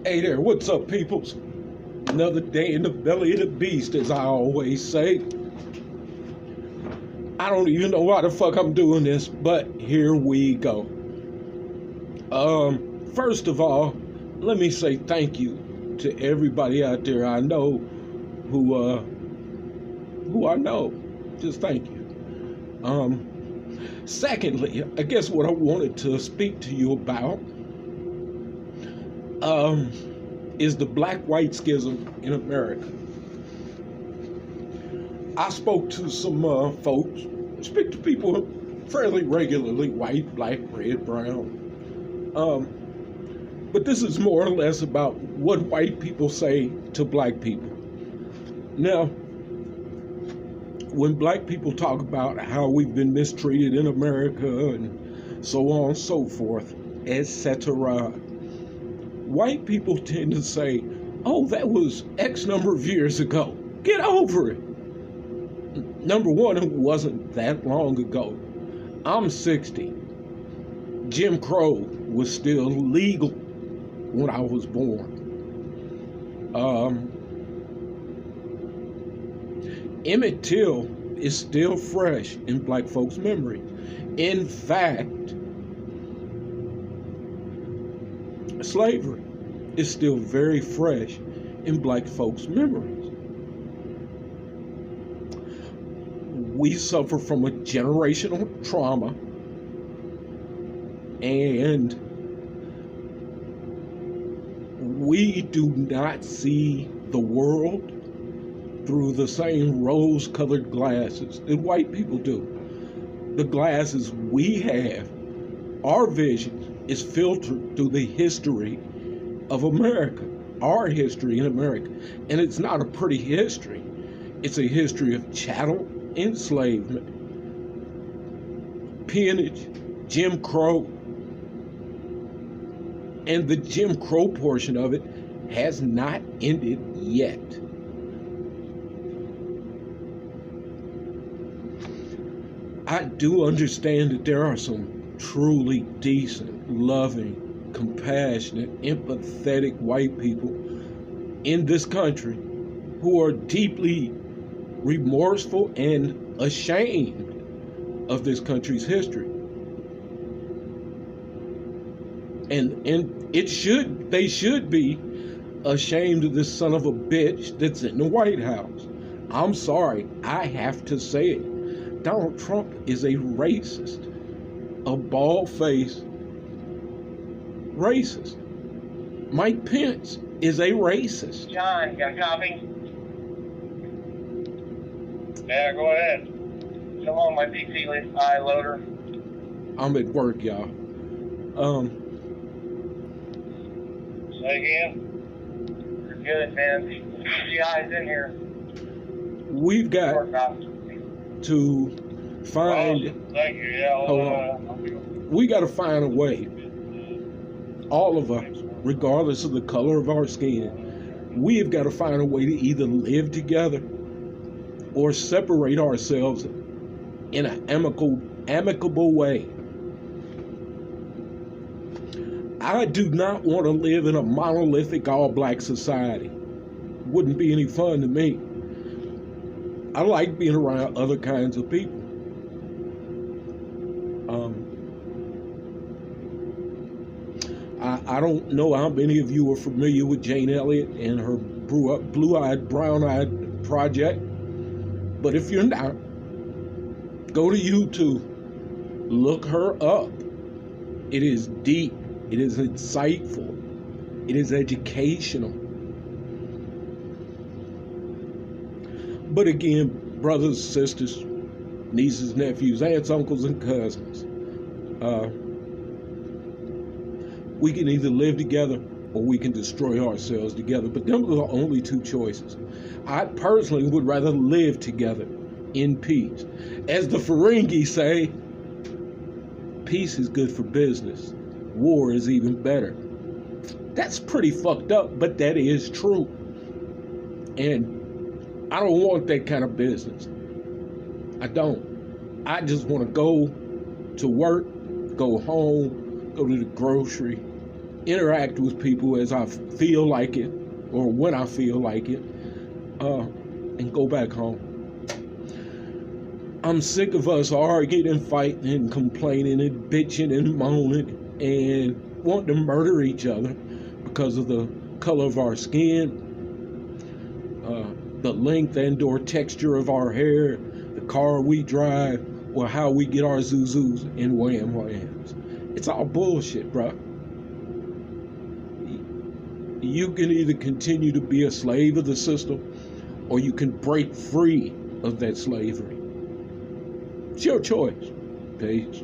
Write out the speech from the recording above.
Hey there, what's up, peoples? Another day in the belly of the beast, as I always say. I don't even know why the fuck I'm doing this, but here we go. First of all, let me say thank you to everybody out there I know who I know. Just thank you. Secondly, I guess what I wanted to speak to you about is the black-white schism in America. I spoke to some folks, speak to people fairly regularly, white, black, red, brown. But this is more or less about what white people say to black people. Now, when black people talk about how we've been mistreated in America and so on and so forth, etc., white people tend to say, oh, that was X number of years ago. Get over it. Number one, it wasn't that long ago. I'm 60. Jim Crow was still legal when I was born. Emmett Till is still fresh in black folks' memory. In fact, slavery is still very fresh in black folks' memories. We suffer from a generational trauma, and we do not see the world through the same rose-colored glasses that white people do. The glasses we have, our vision, is filtered through the history of America, our history in America. And it's not a pretty history. It's a history of chattel enslavement, peonage, Jim Crow. And the Jim Crow portion of it has not ended yet. I do understand that there are some truly decent, loving, compassionate, empathetic white people in this country who are deeply remorseful and ashamed of this country's history. And they should be ashamed of this son of a bitch that's in the White House. I'm sorry, I have to say it. Donald Trump is a racist, a bald-faced racist. Mike Pence is a racist. John, you got a copy? Yeah, go ahead. Come on, my PCI loader. I'm at work, y'all. Say again? You're good, man. PCI's in here. We've got to find. Thank you. Yeah. We got to find a way. All of us, regardless of the color of our skin, we have got to find a way to either live together or separate ourselves in an amicable way. I do not want to live in a monolithic all-black society. Wouldn't be any fun to me. I like being around other kinds of people. I don't know how many of you are familiar with Jane Elliott and her Blue-Eyed, Brown-Eyed project, but if you're not, go to YouTube, look her up. It is deep, it is insightful, it is educational. But again, brothers, sisters, nieces, nephews, aunts, uncles, and cousins, we can either live together or we can destroy ourselves together. But them are the only two choices. I personally would rather live together in peace. As the Ferengi say, peace is good for business. War is even better. That's pretty fucked up, but that is true. And I don't want that kind of business. I don't. I just want to go to work, go home, go to the grocery, interact with people as I feel like it or when I feel like it, and go back home. I'm sick of us arguing and fighting and complaining and bitching and moaning and wanting to murder each other because of the color of our skin, the length and or texture of our hair, the car we drive, or how we get our Zuzus and Wham Whams. It's all bullshit, bro. You can either continue to be a slave of the system, or you can break free of that slavery. It's your choice. Peace.